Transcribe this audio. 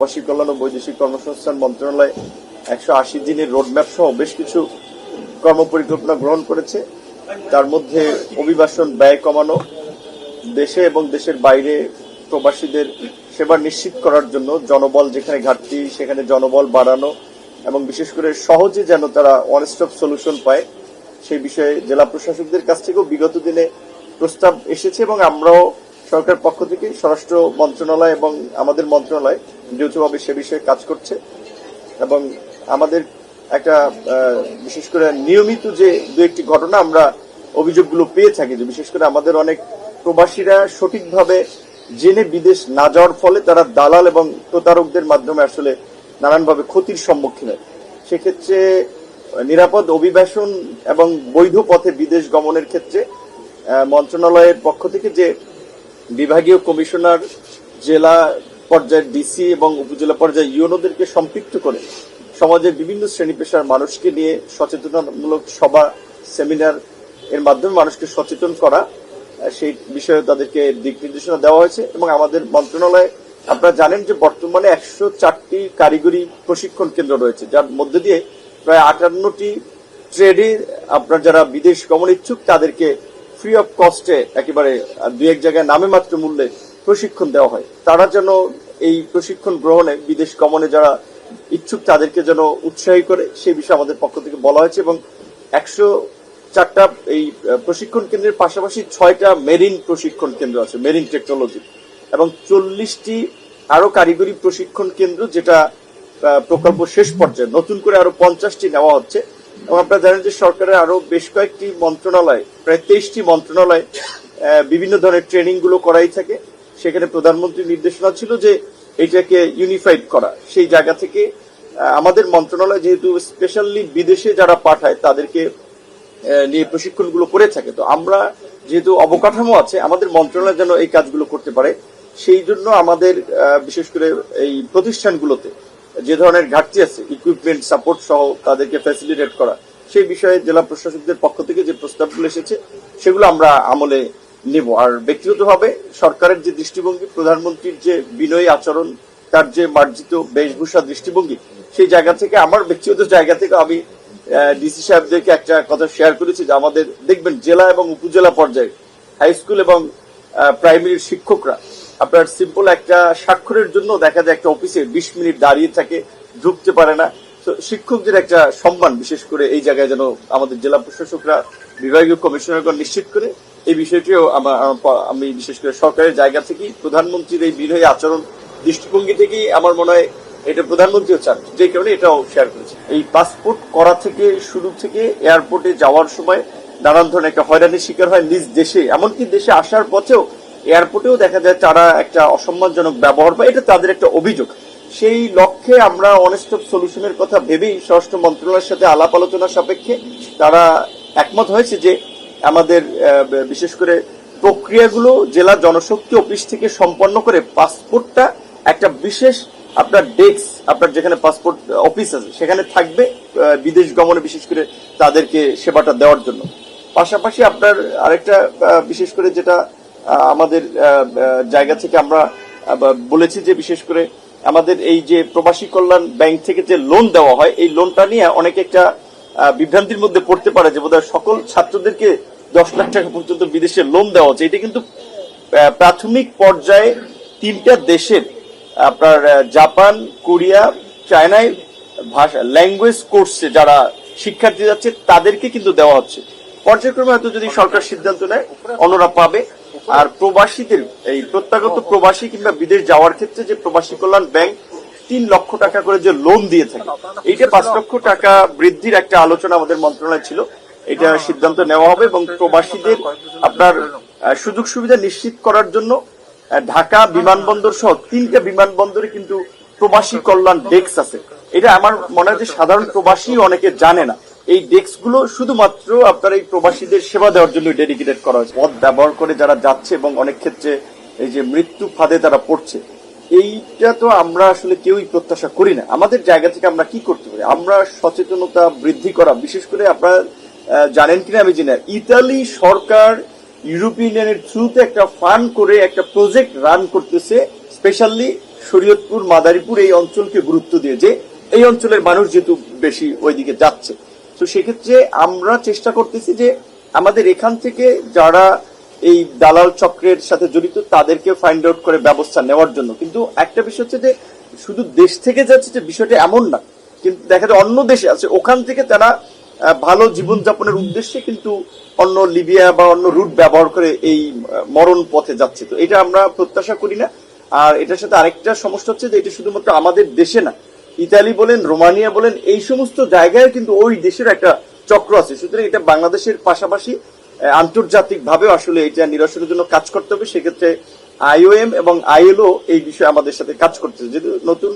প্রবাসী কল্যাণ ও বৈদেশিক কর্মসংস্থান মন্ত্রণালয় 180 দিনের রোডম্যাপ সহ বেশ কিছু কর্মপরিকল্পনা গ্রহণ করেছে। তার মধ্যে অভিবাসন ব্যয় কমানো, দেশে এবং দেশের বাইরে প্রবাসীদের সেবা নিশ্চিত করার জন্য জনবল যেখানে ঘাটতি সেখানে জনবল বাড়ানো এবং বিশেষ করে সহজে যেন তারা ওয়ান স্টপ সলিউশন পায় সেই বিষয়ে জেলা প্রশাসকদের কাছ থেকেও বিগত দিনে প্রস্তাব এসেছে এবং আমরাও সরকার পক্ষ থেকে স্বরাষ্ট্র মন্ত্রণালয় এবং আমাদের মন্ত্রণালয় যৌথভাবে সে বিষয়ে কাজ করছে এবং আমাদের একটা বিশেষ করে নিয়মিত যে দু একটি ঘটনা আমরা অভিযোগগুলো পেয়ে থাকি যে বিশেষ করে আমাদের অনেক প্রবাসীরা সঠিকভাবে জেনে বিদেশ না যাওয়ার ফলে তারা দালাল এবং প্রতারকদের মাধ্যমে আসলে নানানভাবে ক্ষতির সম্মুখীন হয়। সেক্ষেত্রে নিরাপদ অভিবাসন এবং বৈধ পথে বিদেশ গমনের ক্ষেত্রে মন্ত্রণালয়ের পক্ষ থেকে যে বিভাগীয় কমিশনার, জেলা পর্যায়ের ডিসি এবং উপজেলা পর্যায়ে ইউনোদেরকে সম্পৃক্ত করে সমাজের বিভিন্ন শ্রেণী পেশার মানুষকে নিয়ে সচেতনতামূলক সভা, সেমিনার এর মাধ্যমে মানুষকে সচেতন করা, সেই বিষয়ে তাদেরকে দিক নির্দেশনা দেওয়া হয়েছে এবং আমাদের মন্ত্রণালয়ে আপনারা জানেন যে বর্তমানে 104টি কারিগরি প্রশিক্ষণ কেন্দ্র রয়েছে, যার মধ্যে দিয়ে প্রায় 58টি ট্রেডে আপনার যারা বিদেশ গমন ইচ্ছুক তাদেরকে ফ্রি অফ কস্টে একেবারে দু এক জায়গায় নামে মাত্র মূল্যে প্রশিক্ষণ দেওয়া হয়। তারা যেন এই প্রশিক্ষণ গ্রহণে বিদেশ গমনে যারা ইচ্ছুক তাদেরকে যেন উৎসাহী করে সেই বিষয়ে আমাদের পক্ষ থেকে বলা হয়েছে এবং 104টা এই প্রশিক্ষণ কেন্দ্রের পাশাপাশি 6টা মেরিন প্রশিক্ষণ কেন্দ্র আছে, মেরিন টেকনোলজি, এবং 40টি আরো কারিগরি প্রশিক্ষণ কেন্দ্র যেটা প্রকল্প শেষ পর্যায়ে নতুন করে আরো 50টি নেওয়া হচ্ছে। এবং আপনারা জানেন যে সরকারের আরো বেশ কয়েকটি মন্ত্রণালয়, প্রায় 23টি মন্ত্রণালয় বিভিন্ন ধরনের ট্রেনিং গুলো করাই থাকে। সেখানে প্রধানমন্ত্রীর নির্দেশনা ছিল যে এটাকে ইউনিফাইড করা। সেই জায়গা থেকে আমাদের মন্ত্রণালয় যেহেতু স্পেশালি বিদেশে যারা পাঠায় তাদেরকে নিয়ে প্রশিক্ষণগুলো করে থাকে, তো আমরা যেহেতু অবকাঠামো আছে আমাদের মন্ত্রণালয় যেন এই কাজগুলো করতে পারে সেই জন্য আমাদের বিশেষ করে এই প্রতিষ্ঠানগুলোতে যে ধরনের ঘাটতি আছে ইকুইপমেন্ট সাপোর্ট সহ তাদেরকে ফ্যাসিলিটেট করা, সেই বিষয়ে জেলা প্রশাসকদের পক্ষ থেকে যে প্রস্তাবগুলো এসেছে সেগুলো আমরা আমলে নেব। আর ব্যক্তিগতভাবে সরকারের যে দৃষ্টিভঙ্গি, প্রধানমন্ত্রীর যে বিনয়ী আচরণ, তার যে মার্জিত বেশভূষা দৃষ্টিভঙ্গি, সেই জায়গা থেকে আমার ব্যক্তিগত জায়গা থেকে আমি ডিসি সাহেবদেরকে একটা কথা শেয়ার করেছি যে আমাদের দেখবেন জেলা এবং উপজেলা পর্যায়ে হাই স্কুল এবং প্রাইমারির শিক্ষকরা আপনার সিম্পল একটা স্বাক্ষরের জন্য দেখা যায় একটা অফিসে 20 মিনিট দাঁড়িয়ে থাকে, ঢুকতে পারে না। তো শিক্ষকদের একটা সম্মান বিশেষ করে এই জায়গায় যেন আমাদের জেলা প্রশাসকরা, বিভাগীয় কমিশনারগণ নিশ্চিত করে এই বিষয়টিও আমি বিশেষ করে সরকারের জায়গা থেকেই প্রধানমন্ত্রীর এই বিনয়ী আচরণ দৃষ্টিভঙ্গি থেকেই আমার মনে হয় এটা প্রধানমন্ত্রীও চান, যে কারণে এটাও শেয়ার করেছে। এই পাসপোর্ট করা থেকে শুরু থেকে এয়ারপোর্টে যাওয়ার সময় নানান ধরনের একটা হয়রানির শিকার হয় নিজ দেশে, এমনকি দেশে আসার পথেও এয়ারপোর্টেও দেখা যায় তারা একটা অসম্মানজনক ব্যবহার পায়, এটা তাদের একটা অভিযোগ। সেই লক্ষ্যে আমরা ওয়ান স্টপ সলিউশনের কথা ভেবেই স্বরাষ্ট্র মন্ত্রণালয়ের সাথে আলাপ আলোচনার সাপেক্ষে তারা একমত হয়েছে যে আমাদের বিশেষ করে প্রক্রিয়াগুলো জেলা জনশক্তি অফিস থেকে সম্পন্ন করে পাসপোর্টটা একটা বিশেষ আপনার ডেস্ক, আপনার যেখানে পাসপোর্ট অফিস আছে সেখানে থাকবে বিদেশ গমনে বিশেষ করে তাদেরকে সেবাটা দেওয়ার জন্য। পাশাপাশি আপনার আরেকটা বিশেষ করে যেটা আমাদের জায়গা থেকে আমরা বলেছি যে বিশেষ করে আমাদের এই যে প্রবাসী কল্যাণ ব্যাংক থেকে যে লোন দেওয়া হয় এই লোনটা নিয়ে অনেকে একটা বিভ্রান্তির মধ্যে পড়তে পারে যে বোধহয় সকল ছাত্রদেরকে 10 লাখ টাকা পর্যন্ত বিদেশে লোন দেওয়া হচ্ছে। এটা কিন্তু প্রাথমিক পর্যায়ে 3টা দেশের আপনার জাপান, কোরিয়া, চায়নায় ভাষা ল্যাঙ্গুয়েজ কোর্সে যারা শিক্ষার্থী যাচ্ছে তাদেরকে কিন্তু দেওয়া হচ্ছে। পর্যায়ক্রমে হয়তো যদি সরকার সিদ্ধান্ত নেয় অন্যরা পাবে। আর প্রবাসীদের এই প্রত্যাগত প্রবাসী কিংবা বিদেশ যাওয়ার ক্ষেত্রে যে প্রবাসী কল্যাণ ব্যাংক 3 লক্ষ টাকা করে যে লোন দিয়ে থাকে, এইটা 5 লক্ষ টাকা বৃদ্ধির একটা আলোচনা আমাদের মন্ত্রণালয় ছিল, এটা সিদ্ধান্ত নেওয়া হবে এবং প্রবাসীদের আপনার সুযোগ সুবিধা নিশ্চিত করার জন্য ঢাকা বিমানবন্দর সহ 3টা বিমানবন্দরে কিন্তু প্রবাসী কল্যাণ ডেস্ক আছে। এটা আমার মনে হয় যে সাধারণ প্রবাসী অনেকে জানে না। এই ডেস্ক গুলো শুধুমাত্র আপনার এই প্রবাসীদের সেবা দেওয়ার জন্য ডেডিকেটেড করা হয়েছে। পথ ব্যবহার করে যারা যাচ্ছে এবং অনেক ক্ষেত্রে এই যে মৃত্যু ফাঁদে তারা পড়ছে, এইটা তো আমরা আসলে কেউই প্রত্যাশা করি না। আমাদের জায়গা থেকে আমরা কি করতে পারি, আমরা সচেতনতা বৃদ্ধি করা, বিশেষ করে আপনারা জানেন কিনা আমি জানি না, ইতালি সরকার ইউরোপিয়ান ইউনিয়নের থ্রুতে একটা ফান্ড করে একটা প্রজেক্ট রান করতেছে স্পেশালি শরীয়তপুর, মাদারীপুর এই অঞ্চলকে গুরুত্ব দিয়ে, যে এই অঞ্চলের মানুষ যেহেতু বেশি ওইদিকে যাচ্ছে, তো সেক্ষেত্রে আমরা চেষ্টা করতেছি যে আমাদের এখান থেকে যারা এই দালাল চক্রের সাথে জড়িত তাদেরকে ফাইন্ড আউট করে ব্যবস্থা নেওয়ার জন্য। কিন্তু একটা বিষয় হচ্ছে যে শুধু দেশ থেকে যাচ্ছে যে বিষয়টা এমন না, কিন্তু দেখা যায় অন্য দেশে আছে, ওখান থেকে তারা ভালো জীবনযাপনের উদ্দেশ্যে কিন্তু অন্য লিবিয়া বা অন্য রুট ব্যবহার করে এই মরণ পথে যাচ্ছে। তো এটা আমরা প্রত্যাশা করি না। আর এটার সাথে আরেকটা সমস্যা হচ্ছে যে এটা শুধুমাত্র আমাদের দেশে না, ইতালি বলেন, রোমানিয়া বলেন, এই সমস্ত জায়গায় কিন্তু ওই দেশের একটা চক্র আছে। সুতরাং এটা বাংলাদেশের পাশাপাশি আন্তর্জাতিক ভাবেও আসলে এটা নিরসনের জন্য কাজ করতে হবে। সেক্ষেত্রে IOM এবং ILO এই বিষয়ে আমাদের সাথে কাজ করতেছে। যেহেতু নতুন